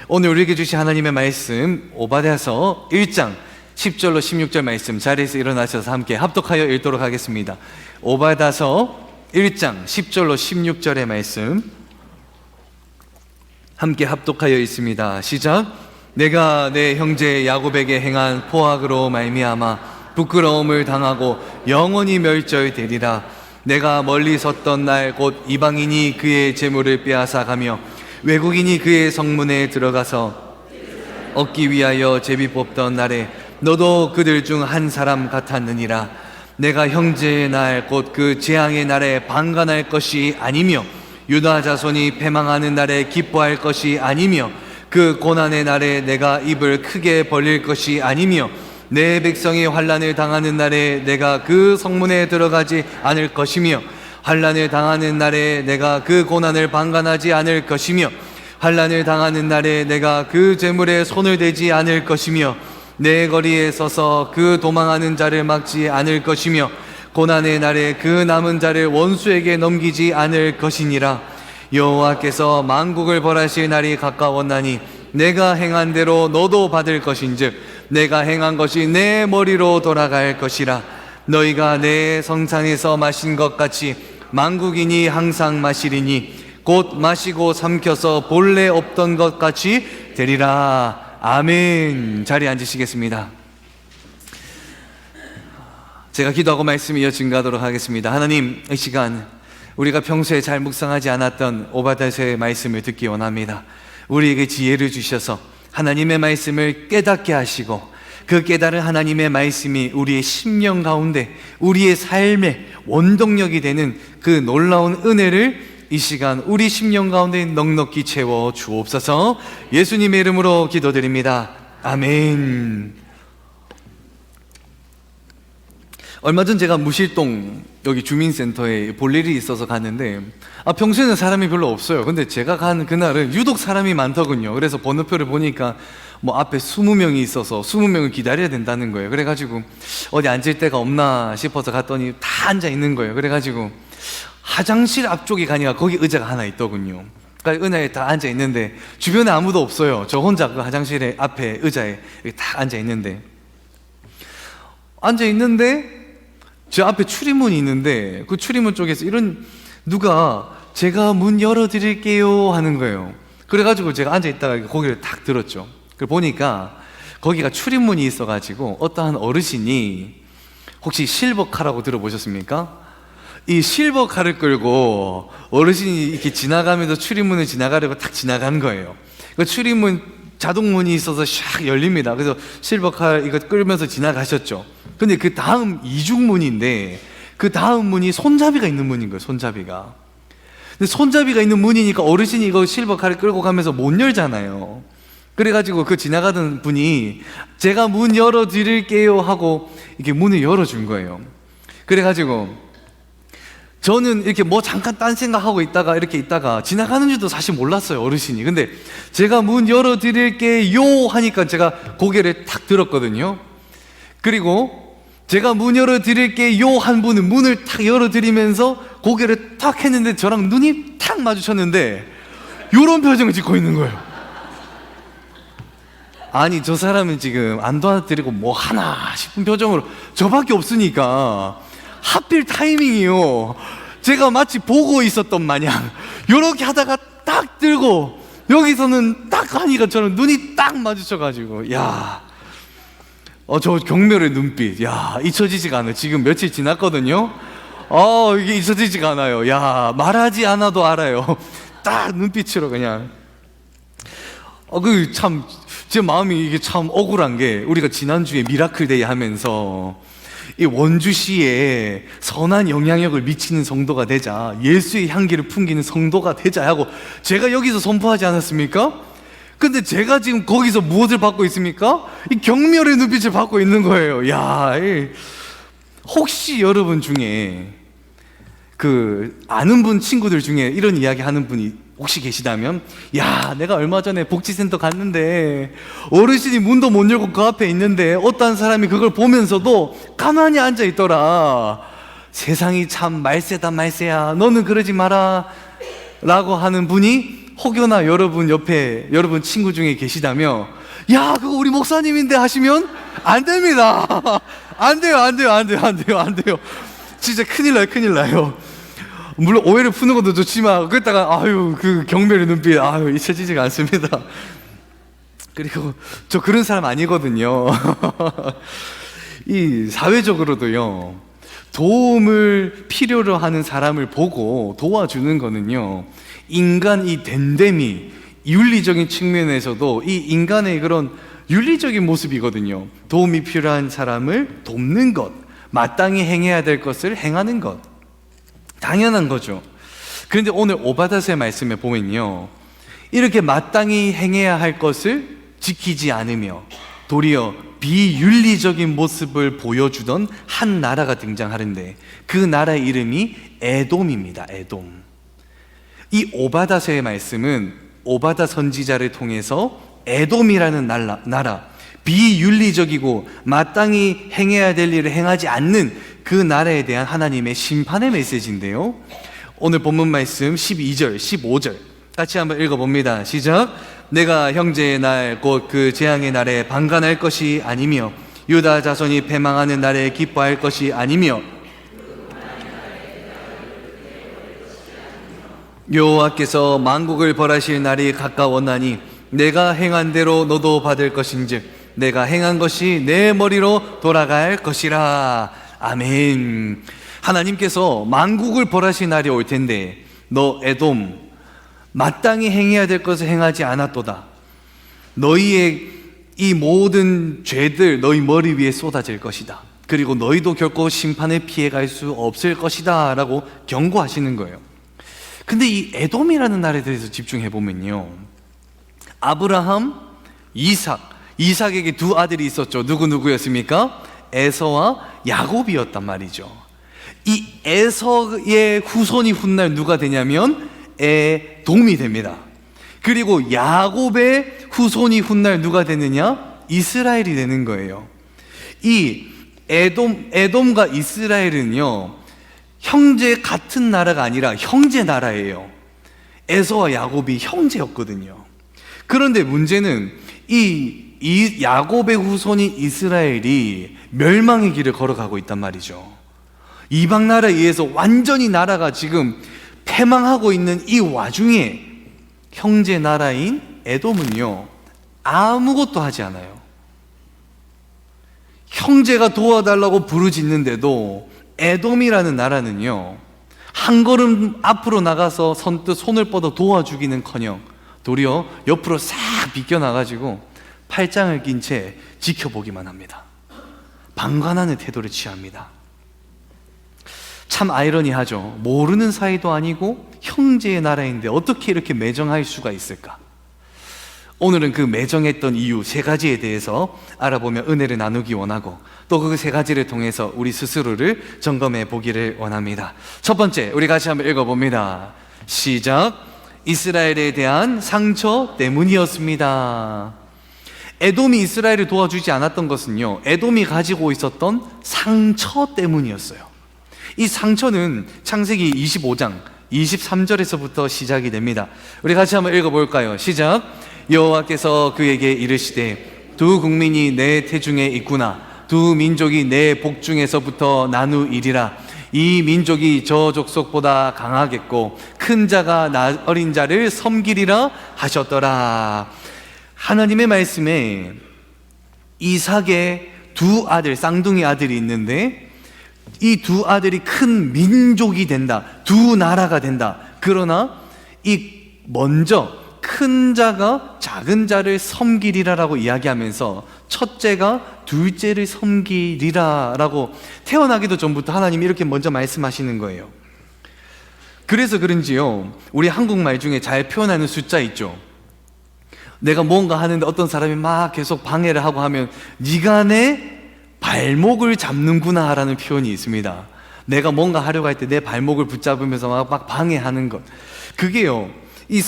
오늘 우리에게 주신 하나님의 말씀 오바댜서 1장 10절로 16절 말씀, 자리에서 일어나셔서 함께 합독하여 읽도록 하겠습니다. 오바댜서 1장 10절로 16절의 말씀 함께 합독하여 있습니다. 시작. 내가 내 형제 야곱에게 행한 포악으로 말미암아 부끄러움을 당하고 영원히 멸절되리라. 내가 멀리 섰던 날 곧 이방인이 그의 재물을 빼앗아 가며 외국인이 그의 성문에 들어가서 얻기 위하여 제비 뽑던 날에 너도 그들 중 한 사람 같았느니라. 내가 형제의 날 곧 그 재앙의 날에 방관할 것이 아니며 유다 자손이 패망하는 날에 기뻐할 것이 아니며 그 고난의 날에 내가 입을 크게 벌릴 것이 아니며 내 백성이 환난을 당하는 날에 내가 그 성문에 들어가지 않을 것이며 환난을 당하는 날에 내가 그 고난을 방관하지 않을 것이며 환난을 당하는 날에 내가 그 재물에 손을 대지 않을 것이며 내 거리에 서서 그 도망하는 자를 막지 않을 것이며 고난의 날에 그 남은 자를 원수에게 넘기지 않을 것이니라. 여호와께서 만국을 벌하실 날이 가까웠나니 내가 행한 대로 너도 받을 것인즉 내가 행한 것이 내 머리로 돌아갈 것이라. 너희가 내 성산에서 마신 것 같이 만국인이 항상 마시리니 곧 마시고 삼켜서 본래 없던 것 같이 되리라. 아멘. 자리에 앉으시겠습니다. 제가 기도하고 말씀이 이어 증가하도록 하겠습니다. 하나님, 이 시간 우리가 평소에 잘 묵상하지 않았던 오바댜서의 말씀을 듣기 원합니다. 우리에게 지혜를 주셔서 하나님의 말씀을 깨닫게 하시고 그 깨달은 하나님의 말씀이 우리의 심령 가운데 우리의 삶의 원동력이 되는 그 놀라운 은혜를 이 시간 우리 심령 가운데 넉넉히 채워 주옵소서. 예수님의 이름으로 기도드립니다. 아멘. 얼마 전 제가 무실동 여기 주민센터에 볼 일이 있어서 갔는데 평소에는 사람이 별로 없어요. 근데 제가 간 그날은 유독 사람이 많더군요. 그래서 번호표를 보니까 앞에 20명이 있어서 20명을 기다려야 된다는 거예요. 그래가지고 어디 앉을 데가 없나 싶어서 갔더니 다 앉아 있는 거예요. 그래가지고 화장실 앞쪽에 가니까 거기 의자가 하나 있더군요. 그러니까 의자에 다 앉아 있는데 주변에 아무도 없어요. 저 혼자 그 화장실에 앞에 의자에 다 앉아 있는데 제 앞에 출입문이 있는데 그 출입문 쪽에서 누가 제가 문 열어드릴게요 하는 거예요. 그래가지고 제가 앉아있다가 고개를 탁 들었죠. 그걸 보니까 거기가 출입문이 있어가지고 어떠한 어르신이, 혹시 실버카라고 들어보셨습니까? 이 실버카를 끌고 어르신이 이렇게 지나가면서 출입문을 지나가려고 탁 지나간 거예요. 그 출입문 자동문이 있어서 샥 열립니다. 그래서 실버카 이거 끌면서 지나가셨죠. 근데 그 다음 이중문인데 그 다음 문이 손잡이가 있는 문인 거예요. 손잡이가. 근데 손잡이가 있는 문이니까 어르신이 이거 실버카를 끌고 가면서 못 열잖아요. 그래가지고 그 지나가던 분이 제가 문 열어드릴게요 하고 이렇게 문을 열어준 거예요. 그래가지고 저는 이렇게 잠깐 딴 생각하고 이렇게 있다가 지나가는 줄도 사실 몰랐어요, 어르신이. 근데 제가 문 열어드릴게요 하니까 제가 고개를 탁 들었거든요. 그리고 제가 문 열어드릴게요 한 분은 문을 탁 열어드리면서 고개를 탁 했는데 저랑 눈이 탁 마주쳤는데 이런 표정을 짓고 있는 거예요. 아니, 저 사람은 지금 안 도와드리고 뭐 하나 싶은 표정으로, 저밖에 없으니까 하필 타이밍이요, 제가 마치 보고 있었던 마냥 요렇게 하다가 딱 들고 여기서는 딱 하니까 저는 눈이 딱 마주쳐가지고 저 경멸의 눈빛, 잊혀지지가 않아요. 지금 며칠 지났거든요. 이게 잊혀지지가 않아요. 말하지 않아도 알아요. 딱 눈빛으로 그냥. 제 마음이 이게 참 억울한 게, 우리가 지난주에 미라클데이 하면서 이 원주시에 선한 영향력을 미치는 성도가 되자, 예수의 향기를 풍기는 성도가 되자 하고 제가 여기서 선포하지 않았습니까? 근데 제가 지금 거기서 무엇을 받고 있습니까? 이 경멸의 눈빛을 받고 있는 거예요. 혹시 여러분 중에 아는 분, 친구들 중에 이런 이야기 하는 분이 혹시 계시다면, 내가 얼마 전에 복지센터 갔는데 어르신이 문도 못 열고 그 앞에 있는데 어떤 사람이 그걸 보면서도 가만히 앉아 있더라. 세상이 참 말세다 말세야, 너는 그러지 마라 라고 하는 분이 혹여나 여러분 옆에 여러분 친구 중에 계시다면 야 그거 우리 목사님인데 하시면 안 됩니다. 안 돼요, 안 돼요, 안 돼요, 안 돼요, 안 돼요. 진짜 큰일 나요, 큰일 나요. 물론 오해를 푸는 것도 좋지만 그랬다가 아유 그 경멸의 눈빛 아유 잊혀지지가 않습니다. 그리고 저 그런 사람 아니거든요. 이 사회적으로도요 도움을 필요로 하는 사람을 보고 도와주는 거는요 인간 이 댐댐이 윤리적인 측면에서도 이 인간의 그런 윤리적인 모습이거든요. 도움이 필요한 사람을 돕는 것, 마땅히 행해야 될 것을 행하는 것, 당연한 거죠. 그런데 오늘 오바닷의 말씀에 보면요 이렇게 마땅히 행해야 할 것을 지키지 않으며 도리어 비윤리적인 모습을 보여주던 한 나라가 등장하는데 그 나라의 이름이 에돔입니다. 에돔. 이 오바닷의 말씀은 오바닷 선지자를 통해서 에돔이라는 나라, 비윤리적이고 마땅히 행해야 될 일을 행하지 않는 그 나라에 대한 하나님의 심판의 메시지인데요 오늘 본문 말씀 12절, 15절 같이 한번 읽어봅니다. 시작. 내가 형제의 날 곧 그 재앙의 날에 방관할 것이 아니며 유다 자손이 패망하는 날에 기뻐할 것이 아니며 여호와께서 만국을 벌하실 날이 가까웠나니 내가 행한 대로 너도 받을 것인즉 내가 행한 것이 내 머리로 돌아갈 것이라. 아멘. 하나님께서 만국을 벌하실 날이 올 텐데 너 에돔 마땅히 행해야 될 것을 행하지 않았도다. 너희의 이 모든 죄들 너희 머리 위에 쏟아질 것이다. 그리고 너희도 결코 심판을 피해갈 수 없을 것이다 라고 경고하시는 거예요. 근데 이 에돔이라는 나라에 대해서 집중해 보면요 아브라함, 이삭에게 두 아들이 있었죠. 누구였습니까? 에서와 야곱이었단 말이죠. 이 에서의 후손이 훗날 누가 되냐면 에돔이 됩니다. 그리고 야곱의 후손이 훗날 누가 되느냐? 이스라엘이 되는 거예요. 이 에돔과 이스라엘은요 형제 같은 나라가 아니라 형제 나라예요. 에서와 야곱이 형제였거든요. 그런데 문제는 이 야곱의 후손인 이스라엘이 멸망의 길을 걸어가고 있단 말이죠. 이방 나라에 의해서 완전히 나라가 지금 패망하고 있는 이 와중에 형제 나라인 에돔은요 아무것도 하지 않아요. 형제가 도와달라고 부르짖는데도 에돔이라는 나라는요 한 걸음 앞으로 나가서 선뜻 손을 뻗어 도와주기는커녕 도리어 옆으로 싹 비껴나가지고 팔짱을 낀 채 지켜보기만 합니다. 방관하는 태도를 취합니다. 참 아이러니하죠. 모르는 사이도 아니고 형제의 나라인데 어떻게 이렇게 매정할 수가 있을까? 오늘은 그 매정했던 이유 세 가지에 대해서 알아보며 은혜를 나누기 원하고 또 그 세 가지를 통해서 우리 스스로를 점검해 보기를 원합니다. 첫 번째, 우리 같이 한번 읽어봅니다. 시작. 이스라엘에 대한 상처 때문이었습니다. 에돔이 이스라엘을 도와주지 않았던 것은요 에돔이 가지고 있었던 상처 때문이었어요. 이 상처는 창세기 25장 23절에서부터 시작이 됩니다. 우리 같이 한번 읽어볼까요? 시작. 여호와께서 그에게 이르시되 두 국민이 내 태중에 있구나. 두 민족이 내 복중에서부터 나누이리라. 이 민족이 저 족속보다 강하겠고 큰 자가 어린 자를 섬기리라 하셨더라. 하나님의 말씀에 이삭의 두 아들, 쌍둥이 아들이 있는데 이 두 아들이 큰 민족이 된다. 두 나라가 된다. 그러나 먼저 큰 자가 작은 자를 섬기리라라고 이야기하면서 첫째가 둘째를 섬기리라라고 태어나기도 전부터 하나님이 이렇게 먼저 말씀하시는 거예요. 그래서 그런지요 우리 한국말 중에 잘 표현하는 숫자 있죠. 내가 뭔가 하는데 어떤 사람이 막 계속 방해를 하고 하면 네가 내 발목을 잡는구나 라는 표현이 있습니다. 내가 뭔가 하려고 할 때 내 발목을 붙잡으면서 막 방해하는 것, 그게요 이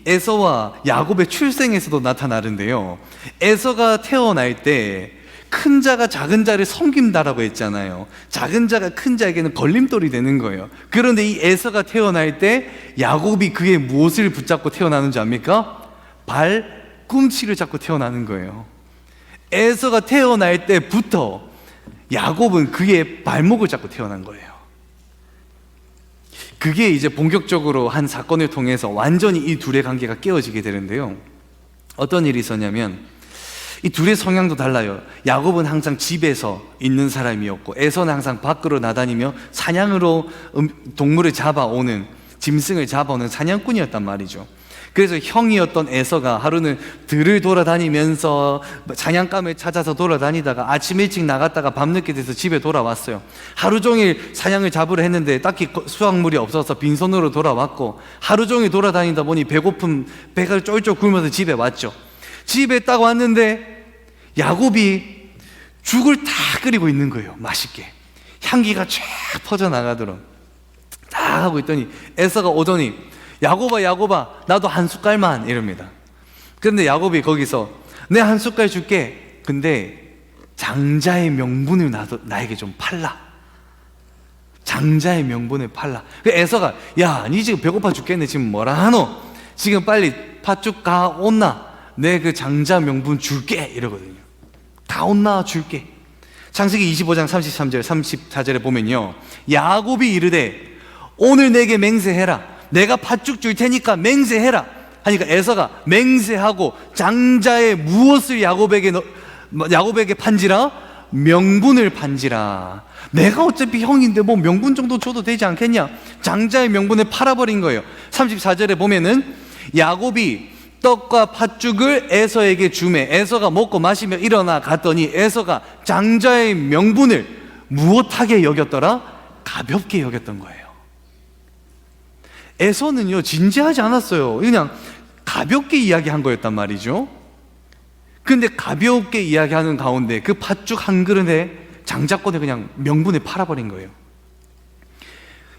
에서와 야곱의 출생에서도 나타나는데요 에서가 태어날 때 큰 자가 작은 자를 섬긴다라고 했잖아요. 작은 자가 큰 자에게는 걸림돌이 되는 거예요. 그런데 이 에서가 태어날 때 야곱이 그의 무엇을 붙잡고 태어나는지 압니까? 발꿈치를 잡고 태어나는 거예요. 에서가 태어날 때부터 야곱은 그의 발목을 잡고 태어난 거예요. 그게 이제 본격적으로 한 사건을 통해서 완전히 이 둘의 관계가 깨어지게 되는데요. 어떤 일이 있었냐면 이 둘의 성향도 달라요. 야곱은 항상 집에서 있는 사람이었고 에서는 항상 밖으로 나다니며 사냥으로 동물을 잡아오는, 짐승을 잡아오는 사냥꾼이었단 말이죠. 그래서 형이었던 에서가 하루는 들을 돌아다니면서 사냥감을 찾아서 돌아다니다가 아침 일찍 나갔다가 밤늦게 돼서 집에 돌아왔어요. 하루 종일 사냥을 잡으려 했는데 딱히 수확물이 없어서 빈손으로 돌아왔고, 하루 종일 돌아다니다 보니 배고픔, 배가 쫄쫄 굶어서 집에 왔죠. 집에 딱 왔는데 야곱이 죽을 다 끓이고 있는 거예요. 맛있게 향기가 쫙 퍼져나가도록 다 하고 있더니 에서가 오더니 야곱아 야곱아 나도 한 숟갈만 이럽니다. 그런데 야곱이 거기서 내 한 숟갈 줄게. 근데 장자의 명분을 나에게 좀 팔라. 장자의 명분을 팔라. 그 에서가 야 니 지금 배고파 죽겠네. 지금 뭐라 하노? 지금 빨리 팥죽 가온나? 내 그 장자 명분 줄게 이러거든요. 다 온나 줄게. 창세기 25장 33절 34절에 보면요, 야곱이 이르되 오늘 내게 맹세해라. 내가 팥죽 줄 테니까 맹세해라 하니까 에서가 맹세하고 장자의 무엇을 야곱에게 판지라? 명분을 판지라. 내가 어차피 형인데 뭐 명분 정도 줘도 되지 않겠냐? 장자의 명분을 팔아버린 거예요. 34절에 보면은 야곱이 떡과 팥죽을 에서에게 주매 에서가 먹고 마시며 일어나 갔더니 에서가 장자의 명분을 무엇하게 여겼더라? 가볍게 여겼던 거예요. 에서는요 진지하지 않았어요. 그냥 가볍게 이야기한 거였단 말이죠. 근데 가볍게 이야기하는 가운데 그 팥죽 한 그릇에 장자권에 그냥 명분을 팔아버린 거예요.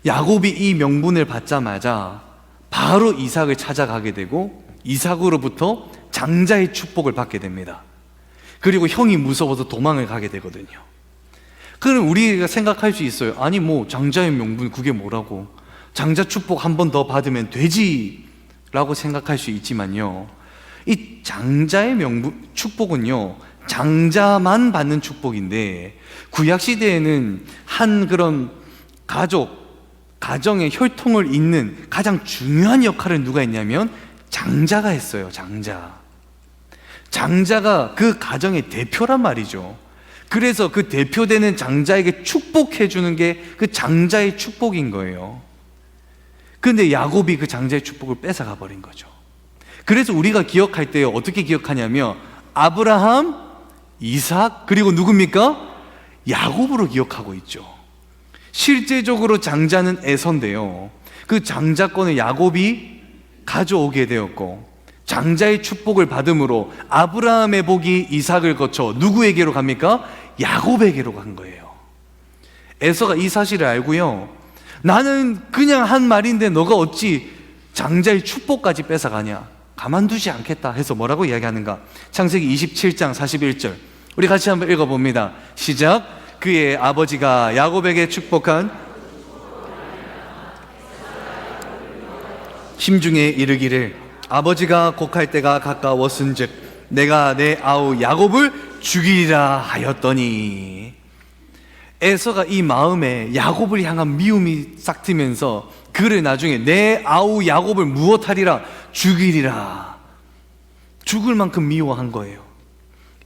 야곱이 이 명분을 받자마자 바로 이삭을 찾아가게 되고 이삭으로부터 장자의 축복을 받게 됩니다. 그리고 형이 무서워서 도망을 가게 되거든요. 그럼 우리가 생각할 수 있어요. 아니 뭐 장자의 명분 그게 뭐라고, 장자 축복 한 번 더 받으면 되지 라고 생각할 수 있지만요, 이 장자의 명분 축복은요 장자만 받는 축복인데, 구약시대에는 한 그런 가정의 혈통을 잇는 가장 중요한 역할을 누가 했냐면 장자가 했어요. 장자가 그 가정의 대표란 말이죠. 그래서 그 대표되는 장자에게 축복해 주는 게 그 장자의 축복인 거예요. 근데 야곱이 그 장자의 축복을 뺏어가 버린 거죠. 그래서 우리가 기억할 때 어떻게 기억하냐면 아브라함, 이삭, 그리고 누굽니까? 야곱으로 기억하고 있죠. 실제적으로 장자는 에서인데요, 그 장자권을 야곱이 가져오게 되었고, 장자의 축복을 받음으로 아브라함의 복이 이삭을 거쳐 누구에게로 갑니까? 야곱에게로 간 거예요. 에서가 이 사실을 알고요, 나는 그냥 한 말인데 너가 어찌 장자의 축복까지 뺏어가냐, 가만두지 않겠다 해서 뭐라고 이야기하는가? 창세기 27장 41절 우리 같이 한번 읽어봅니다. 시작. 그의 아버지가 야곱에게 축복한 심중에 이르기를 아버지가 곡할 때가 가까웠은즉 내가 내 아우 야곱을 죽이리라 하였더니, 에서가 이 마음에 야곱을 향한 미움이 싹 트면서 그를 나중에 내 아우 야곱을 무엇하리라? 죽이리라. 죽을 만큼 미워한 거예요.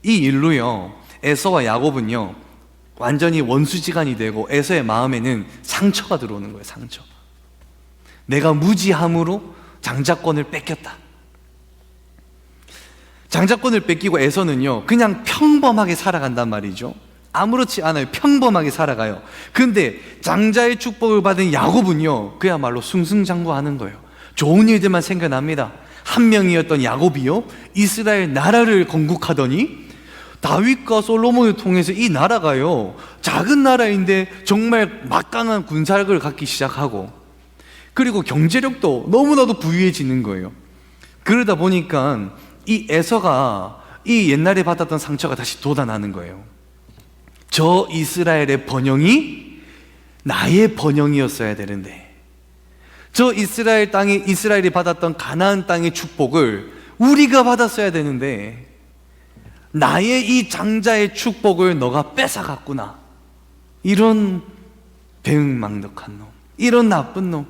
이 일로요 에서와 야곱은요 완전히 원수지간이 되고 에서의 마음에는 상처가 들어오는 거예요. 상처. 내가 무지함으로 장자권을 뺏겼다. 장자권을 뺏기고 에서는요 그냥 평범하게 살아간단 말이죠. 아무렇지 않아요. 평범하게 살아가요. 근데 장자의 축복을 받은 야곱은요 그야말로 승승장구하는 거예요. 좋은 일들만 생겨납니다. 한 명이었던 야곱이요 이스라엘 나라를 건국하더니 다윗과 솔로몬을 통해서 이 나라가요 작은 나라인데 정말 막강한 군사력을 갖기 시작하고, 그리고 경제력도 너무나도 부유해지는 거예요. 그러다 보니까 이 에서가 이 옛날에 받았던 상처가 다시 돋아나는 거예요. 저 이스라엘의 번영이 나의 번영이었어야 되는데, 저 이스라엘이 받았던 가나안 땅의 축복을 우리가 받았어야 되는데 나의 이 장자의 축복을 너가 뺏어갔구나. 이런 배은망덕한 놈, 이런 나쁜 놈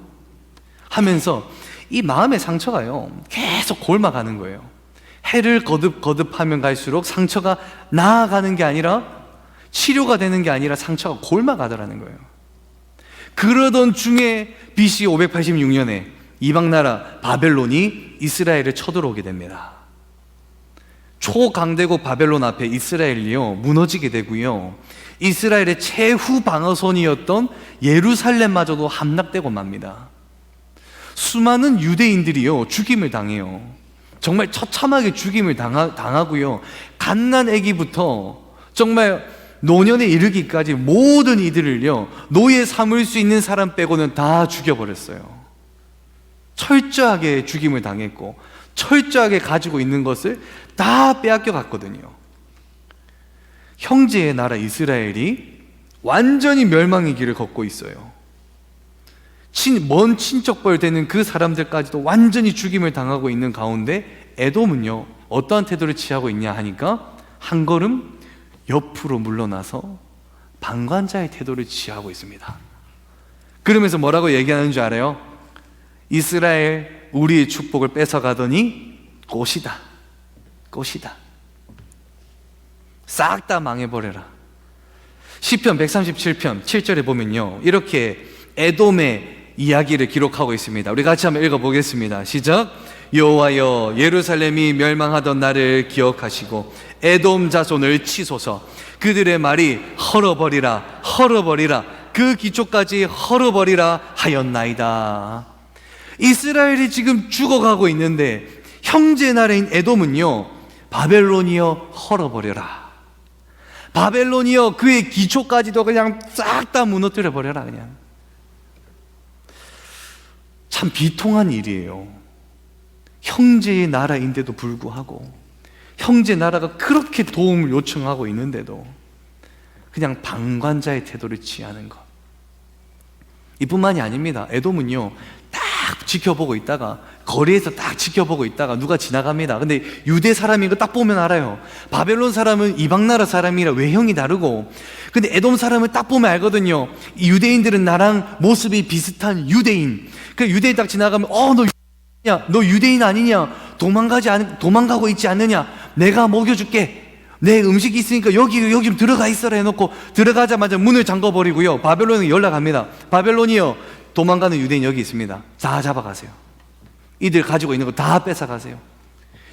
하면서 이 마음의 상처가요 계속 골마가는 거예요. 해를 거듭하면 갈수록 상처가 나아가는 게 아니라, 치료가 되는 게 아니라 상처가 골마가더라는 거예요. 그러던 중에 BC 586년에 이방나라 바벨론이 이스라엘을 쳐들어오게 됩니다. 초강대국 바벨론 앞에 이스라엘이요 무너지게 되고요, 이스라엘의 최후 방어선이었던 예루살렘마저도 함락되고 맙니다. 수많은 유대인들이요 죽임을 당해요. 정말 처참하게 죽임을 당하고요, 갓난 아기부터 정말 노년에 이르기까지 모든 이들을요 노예 삼을 수 있는 사람 빼고는 다 죽여버렸어요. 철저하게 죽임을 당했고 철저하게 가지고 있는 것을 다 빼앗겨 갔거든요. 형제의 나라 이스라엘이 완전히 멸망의 길을 걷고 있어요. 먼 친척벌 되는 그 사람들까지도 완전히 죽임을 당하고 있는 가운데 에돔은요 어떠한 태도를 취하고 있냐 하니까 한 걸음 옆으로 물러나서 방관자의 태도를 취하고 있습니다. 그러면서 뭐라고 얘기하는 줄 알아요? 이스라엘 우리의 축복을 뺏어가더니 꽃이다, 꽃이다. 싹 다 망해버려라. 시편 137편 7절에 보면요 이렇게 에돔의 이야기를 기록하고 있습니다. 우리 같이 한번 읽어보겠습니다. 시작. 여호와여, 예루살렘이 멸망하던 날을 기억하시고 에돔 자손을 치소서. 그들의 말이 헐어버리라, 헐어버리라, 그 기초까지 헐어버리라 하였나이다. 이스라엘이 지금 죽어가고 있는데 형제 나라인 에돔은요 바벨론이여 헐어버려라, 바벨론이여 그의 기초까지도 그냥 싹 다 무너뜨려 버려라. 그냥 참 비통한 일이에요. 형제의 나라인데도 불구하고, 형제 나라가 그렇게 도움을 요청하고 있는데도 그냥 방관자의 태도를 취하는 것. 이뿐만이 아닙니다. 에돔은요 딱 지켜보고 있다가, 거리에서 딱 지켜보고 있다가 누가 지나갑니다. 근데 유대 사람인 거 딱 보면 알아요. 바벨론 사람은 이방 나라 사람이라 외형이 다르고, 근데 에돔 사람을 딱 보면 알거든요. 이 유대인들은 나랑 모습이 비슷한 유대인. 그 유대인 딱 지나가면 너 유대인 아니냐? 도망가고 있지 않느냐? 내가 먹여줄게. 내 음식이 있으니까 여기 좀 들어가 있어라 해놓고 들어가자마자 문을 잠궈버리고요, 바벨론에 연락합니다. 바벨론이요, 도망가는 유대인 여기 있습니다. 다 잡아가세요. 이들 가지고 있는 거 다 뺏어가세요.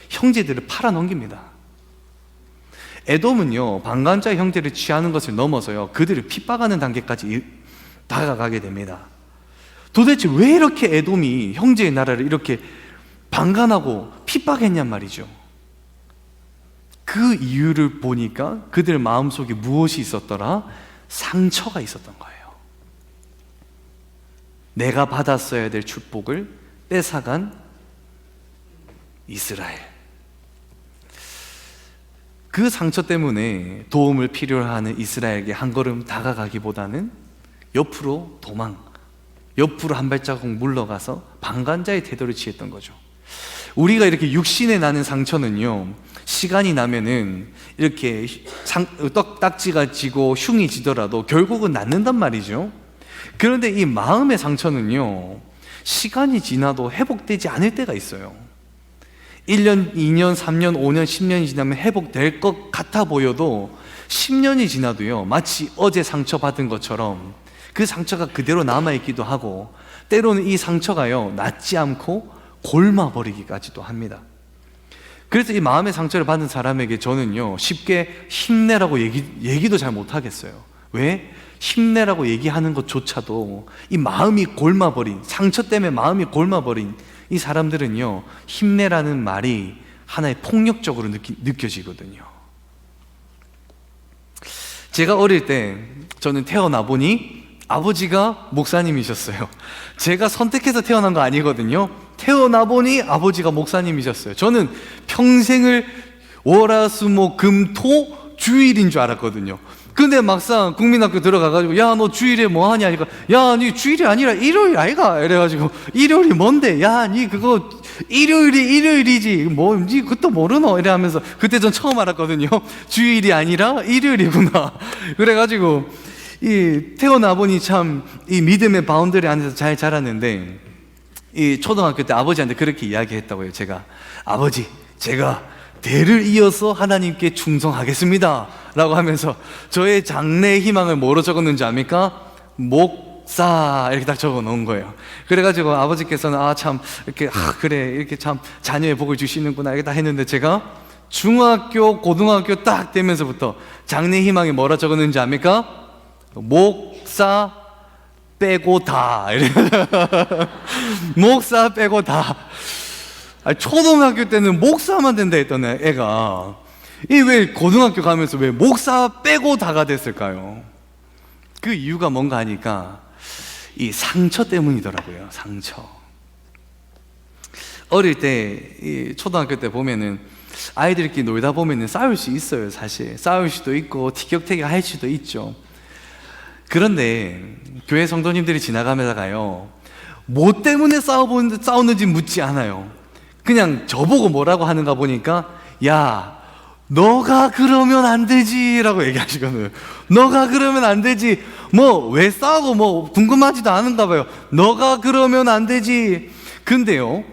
형제들을 팔아넘깁니다. 에돔은요 방관자 형태를 취하는 것을 넘어서요 그들을 핍박하는 단계까지 다가가게 됩니다. 도대체 왜 이렇게 에돔이 형제의 나라를 이렇게 방관하고 핍박했냔 말이죠. 그 이유를 보니까 그들 마음속에 무엇이 있었더라? 상처가 있었던 거예요. 내가 받았어야 될 축복을 뺏어간 이스라엘. 그 상처 때문에 도움을 필요로 하는 이스라엘에게 한 걸음 다가가기보다는 옆으로 옆으로 한 발자국 물러가서 방관자의 태도를 취했던 거죠. 우리가 이렇게 육신에 나는 상처는요 시간이 나면은 이렇게 딱지가 지고 흉이 지더라도 결국은 낫는단 말이죠. 그런데 이 마음의 상처는요 시간이 지나도 회복되지 않을 때가 있어요. 1년, 2년, 3년, 5년, 10년이 지나면 회복될 것 같아 보여도 10년이 지나도요 마치 어제 상처받은 것처럼 그 상처가 그대로 남아있기도 하고, 때로는 이 상처가요 낫지 않고 골마버리기까지도 합니다. 그래서 이 마음의 상처를 받은 사람에게 저는요 쉽게 힘내라고 얘기도 잘 못하겠어요. 왜? 힘내라고 얘기하는 것조차도 이 마음이 골마버린, 상처 때문에 마음이 골마버린 이 사람들은요 힘내라는 말이 하나의 폭력적으로 느껴지거든요. 제가 어릴 때 저는 태어나 보니 아버지가 목사님이셨어요. 제가 선택해서 태어난 거 아니거든요. 태어나 보니 아버지가 목사님이셨어요. 저는 평생을 월화수목금토 주일인 줄 알았거든요. 근데 막상 국민학교 들어가가지고 야 너 주일에 뭐 하냐 하니까 야 니 주일이 아니라 일요일 아이가 이래가지고 일요일이 뭔데 야 니 그거 일요일이지 뭐 니 그것도 모르노 이래 하면서 그때 전 처음 알았거든요. 주일이 아니라 일요일이구나. 그래가지고 이 태어나 보니 참 이 믿음의 바운더리 안에서 잘 자랐는데 이 초등학교 때 아버지한테 그렇게 이야기했다고요. 제가 아버지 제가 대를 이어서 하나님께 충성하겠습니다 라고 하면서 저의 장래의 희망을 뭐로 적었는지 압니까? 목사 이렇게 딱 적어 놓은 거예요. 그래가지고 아버지께서는 참 이렇게 그래 이렇게 참 자녀의 복을 주시는구나 이렇게 다 했는데 제가 중학교 고등학교 딱 되면서부터 장래 희망이 뭐라 적었는지 압니까? 목사 빼고 다 이래. 목사 빼고 다. 초등학교 때는 목사만 된다 했던 애가 이 왜 고등학교 가면서 왜 목사 빼고 다가 됐을까요? 그 이유가 뭔가 하니까 이 상처 때문이더라고요. 상처. 어릴 때 이 초등학교 때 보면은 아이들끼리 놀다 보면은 싸울 수 있어요. 사실 싸울 수도 있고 티격태격 할 수도 있죠. 그런데 교회 성도님들이 지나가면서가요 뭐 때문에 싸우는지 묻지 않아요. 그냥 저보고 뭐라고 하는가 보니까 야 너가 그러면 안 되지 라고 얘기하시거든요. 너가 그러면 안 되지 뭐 왜 싸우고 뭐 궁금하지도 않은가 봐요. 너가 그러면 안 되지. 근데요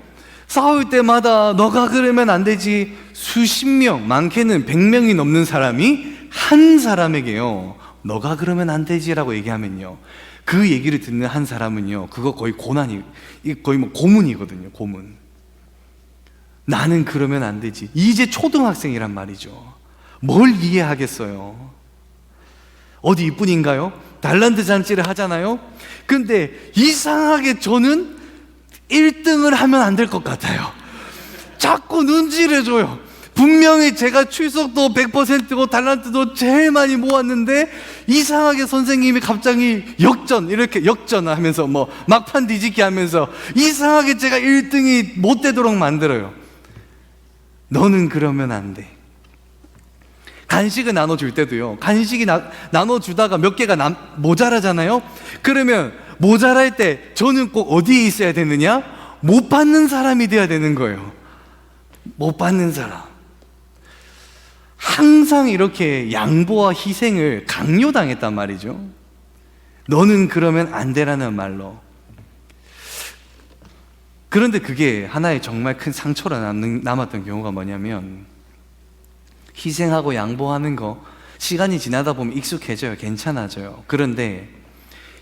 싸울 때마다 너가 그러면 안 되지 수십 명 많게는 100명이 넘는 사람이 한 사람에게요 너가 그러면 안 되지라고 얘기하면요 그 얘기를 듣는 한 사람은요 그거 거의 고난이 거의 뭐 고문이거든요. 고문. 나는 그러면 안 되지. 이제 초등학생이란 말이죠. 뭘 이해하겠어요. 어디 이뿐인가요? 달란트 잔치를 하잖아요. 근데 이상하게 저는 1등을 하면 안 될 것 같아요. 자꾸 눈치를 줘요. 분명히 제가 출석도 100%고 달란트도 제일 많이 모았는데 이상하게 선생님이 갑자기 이렇게 역전하면서 뭐 막판 뒤집기 하면서 이상하게 제가 1등이 못 되도록 만들어요. 너는 그러면 안 돼. 간식을 나눠줄 때도요 간식이 나눠주다가 몇 개가 모자라잖아요. 그러면 모자랄 때 저는 꼭 어디에 있어야 되느냐? 못 받는 사람이 돼야 되는 거예요. 못 받는 사람. 항상 이렇게 양보와 희생을 강요당했단 말이죠. 너는 그러면 안 되라는 말로. 그런데 그게 하나의 정말 큰 상처로 남았던 경우가 뭐냐면 희생하고 양보하는 거 시간이 지나다 보면 익숙해져요. 괜찮아져요. 그런데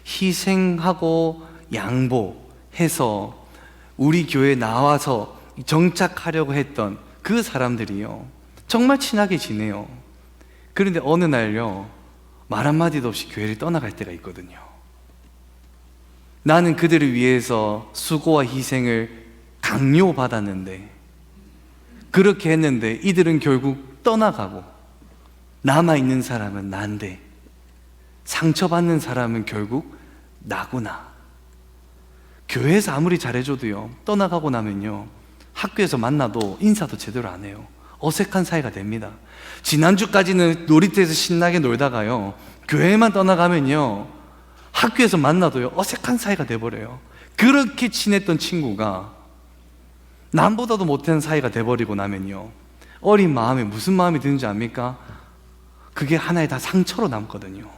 희생하고 양보해서 우리 교회에 나와서 정착하려고 했던 그 사람들이요 정말 친하게 지내요. 그런데 어느 날요 말 한마디도 없이 교회를 떠나갈 때가 있거든요. 나는 그들을 위해서 수고와 희생을 강요받았는데 그렇게 했는데 이들은 결국 떠나가고 남아있는 사람은 난데 상처받는 사람은 결국 나구나. 교회에서 아무리 잘해줘도요 떠나가고 나면요 학교에서 만나도 인사도 제대로 안 해요. 어색한 사이가 됩니다. 지난주까지는 놀이터에서 신나게 놀다가요 교회만 떠나가면요 학교에서 만나도요 어색한 사이가 돼버려요. 그렇게 친했던 친구가 남보다도 못한 사이가 돼버리고 나면요 어린 마음에 무슨 마음이 드는지 압니까? 그게 하나의 다 상처로 남거든요.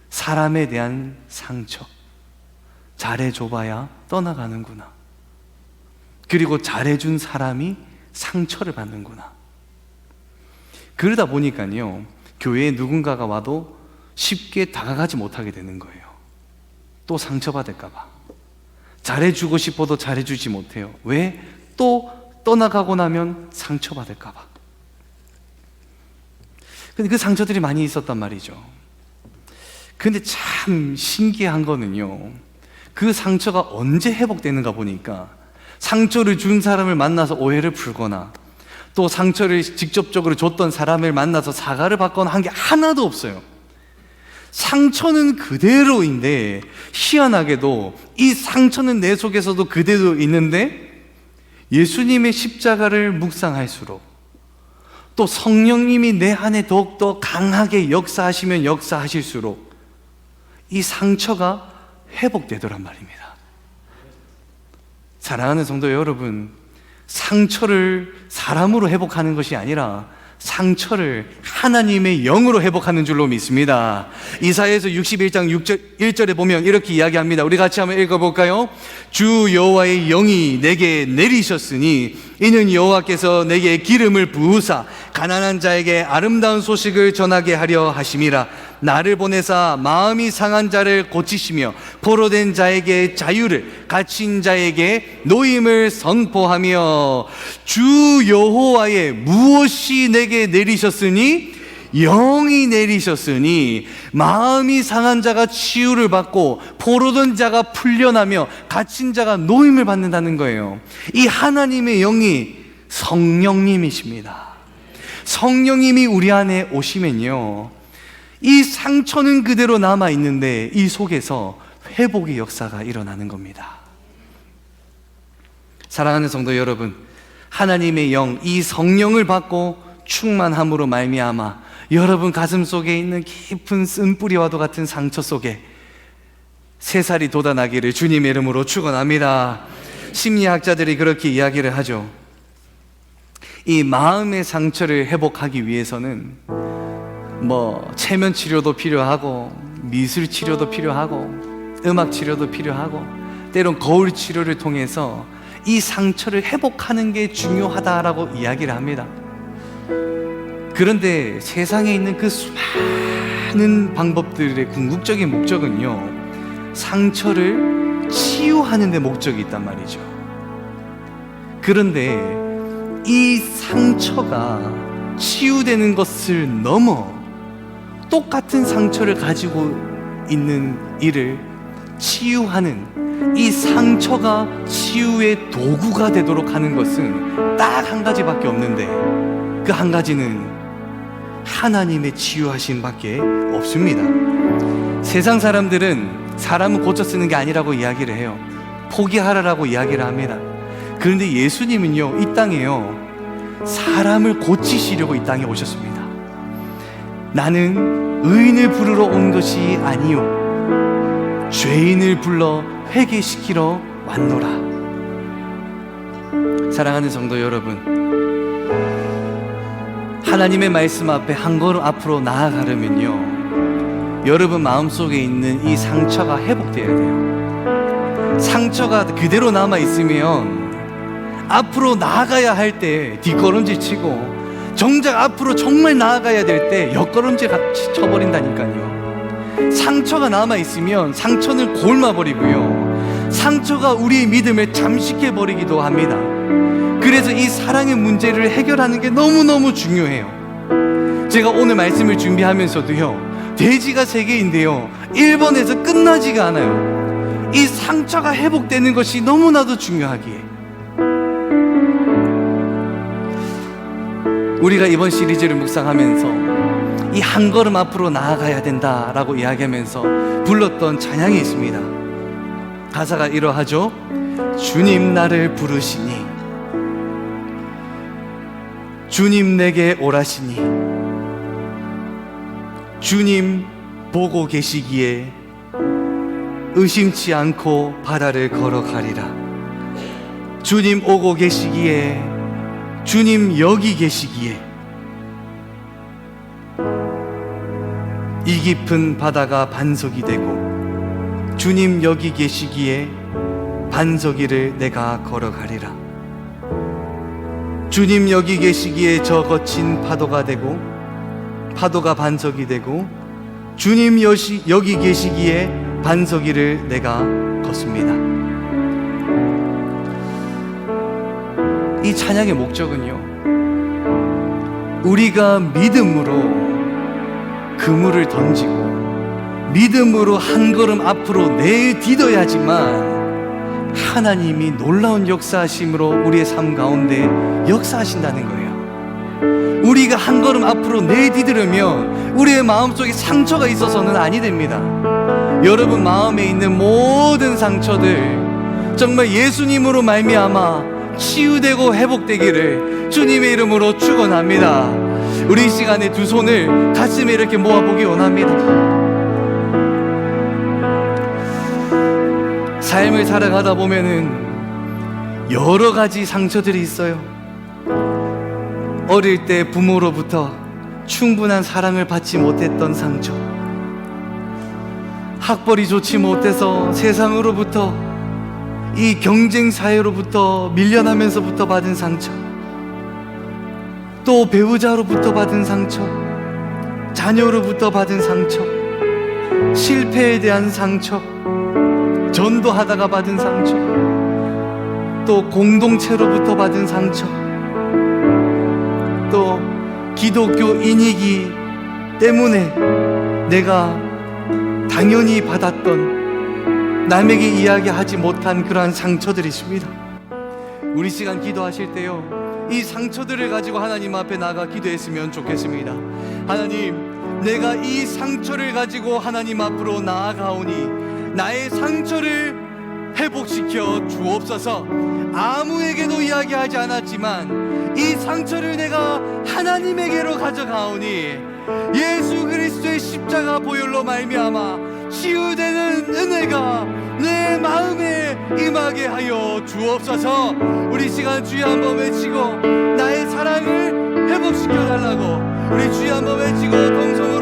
사람에 대한 상처. 잘해줘봐야 떠나가는구나. 그리고 잘해준 사람이 상처를 받는구나. 그러다 보니까요 교회에 누군가가 와도 쉽게 다가가지 못하게 되는 거예요. 또 상처받을까 봐. 잘해주고 싶어도 잘해주지 못해요. 왜? 또 떠나가고 나면 상처받을까 봐. 근데 그 상처들이 많이 있었단 말이죠. 근데 참 신기한 거는요 그 상처가 언제 회복되는가 보니까 상처를 준 사람을 만나서 오해를 풀거나 또 상처를 직접적으로 줬던 사람을 만나서 사과를 받거나 한 게 하나도 없어요. 상처는 그대로인데 희한하게도 이 상처는 내 속에서도 그대로 있는데 예수님의 십자가를 묵상할수록 또 성령님이 내 안에 더욱더 강하게 역사하시면 역사하실수록 이 상처가 회복되더란 말입니다. 사랑하는 성도 여러분, 상처를 사람으로 회복하는 것이 아니라 상처를 하나님의 영으로 회복하는 줄로 믿습니다. 이사야서 61장 1절에 보면 이렇게 이야기합니다. 우리 같이 한번 읽어볼까요? 주 여호와의 영이 내게 내리셨으니 이는 여호와께서 내게 기름을 부으사 가난한 자에게 아름다운 소식을 전하게 하려 하심이라. 나를 보내사 마음이 상한 자를 고치시며 포로된 자에게 자유를, 갇힌 자에게 노임을 선포하며. 주 여호와의 무엇이 내게 내리셨으니? 영이 내리셨으니 마음이 상한 자가 치유를 받고 포로된 자가 풀려나며 갇힌 자가 노임을 받는다는 거예요. 이 하나님의 영이 성령님이십니다. 성령님이 우리 안에 오시면요, 이 상처는 그대로 남아있는데 이 속에서 회복의 역사가 일어나는 겁니다. 사랑하는 성도 여러분, 하나님의 영, 이 성령을 받고 충만함으로 말미암아 여러분 가슴 속에 있는 깊은 쓴뿌리와도 같은 상처 속에 새살이 돋아나기를 주님의 이름으로 축원합니다. 심리학자들이 그렇게 이야기를 하죠. 이 마음의 상처를 회복하기 위해서는 체면 치료도 필요하고 미술 치료도 필요하고 음악 치료도 필요하고 때론 거울 치료를 통해서 이 상처를 회복하는 게 중요하다라고 이야기를 합니다. 그런데 세상에 있는 그 수많은 방법들의 궁극적인 목적은요, 상처를 치유하는 데 목적이 있단 말이죠. 그런데 이 상처가 치유되는 것을 넘어 똑같은 상처를 가지고 있는 이를 치유하는, 이 상처가 치유의 도구가 되도록 하는 것은 딱 한 가지밖에 없는데 그 한 가지는 하나님의 치유하심 밖에 없습니다. 세상 사람들은 사람은 고쳐 쓰는 게 아니라고 이야기를 해요. 포기하라라고 이야기를 합니다. 그런데 예수님은요, 이 땅에요, 사람을 고치시려고 이 땅에 오셨습니다. 나는 의인을 부르러 온 것이 아니요 죄인을 불러 회개시키러 왔노라. 사랑하는 성도 여러분, 하나님의 말씀 앞에 한 걸음 앞으로 나아가려면요, 여러분 마음속에 있는 이 상처가 회복되어야 돼요. 상처가 그대로 남아있으면 앞으로 나아가야 할 때 뒷걸음질 치고 정작 앞으로 정말 나아가야 될 때 옆걸음질 같이 쳐버린다니까요. 상처가 남아있으면 상처는 골마버리고요, 상처가 우리의 믿음을 잠식해버리기도 합니다. 그래서 이 사랑의 문제를 해결하는 게 너무너무 중요해요. 제가 오늘 말씀을 준비하면서도요, 돼지가 3개인데요 1번에서 끝나지가 않아요. 이 상처가 회복되는 것이 너무나도 중요하기에 우리가 이번 시리즈를 묵상하면서 이 한 걸음 앞으로 나아가야 된다라고 이야기하면서 불렀던 찬양이 있습니다. 가사가 이러하죠. 주님 나를 부르시니 주님 내게 오라시니 주님 보고 계시기에 의심치 않고 바다를 걸어가리라. 주님 오고 계시기에 주님 여기 계시기에 이 깊은 바다가 반석이 되고 주님 여기 계시기에 반석 위를 내가 걸어가리라. 주님 여기 계시기에 저 거친 파도가 되고 파도가 반석이 되고 주님 여기 계시기에 반석 위를 내가 걷습니다. 이 찬양의 목적은요, 우리가 믿음으로 그물을 던지고 믿음으로 한 걸음 앞으로 내디뎌야지만 하나님이 놀라운 역사하심으로 우리의 삶 가운데 역사하신다는 거예요. 우리가 한 걸음 앞으로 내디디려면 우리의 마음속에 상처가 있어서는 아니 됩니다. 여러분 마음에 있는 모든 상처들 정말 예수님으로 말미암아 치유되고 회복되기를 주님의 이름으로 축원합니다. 우리 이 시간에 두 손을 가슴에 이렇게 모아보기 원합니다. 삶을 살아가다 보면은 여러 가지 상처들이 있어요. 어릴 때 부모로부터 충분한 사랑을 받지 못했던 상처, 학벌이 좋지 못해서 세상으로부터, 이 경쟁 사회로부터 밀려나면서부터 받은 상처, 또 배우자로부터 받은 상처, 자녀로부터 받은 상처, 실패에 대한 상처, 전도하다가 받은 상처, 또 공동체로부터 받은 상처, 또 기독교인이기 때문에 내가 당연히 받았던, 남에게 이야기하지 못한 그러한 상처들이 있습니다. 우리 시간 기도하실 때요, 이 상처들을 가지고 하나님 앞에 나가 기도했으면 좋겠습니다. 하나님, 내가 이 상처를 가지고 하나님 앞으로 나아가오니 나의 상처를 회복시켜 주옵소서. 아무에게도 이야기하지 않았지만 이 상처를 내가 하나님에게로 가져가오니 예수 그리스도의 십자가 보혈로 말미암아 치유되는 은혜가 내 마음에 임하게 하여 주옵소서. 우리 시간 주여 한번 외치고 나의 사랑을 회복시켜 달라고 우리 주여 한번 외치고 동성으로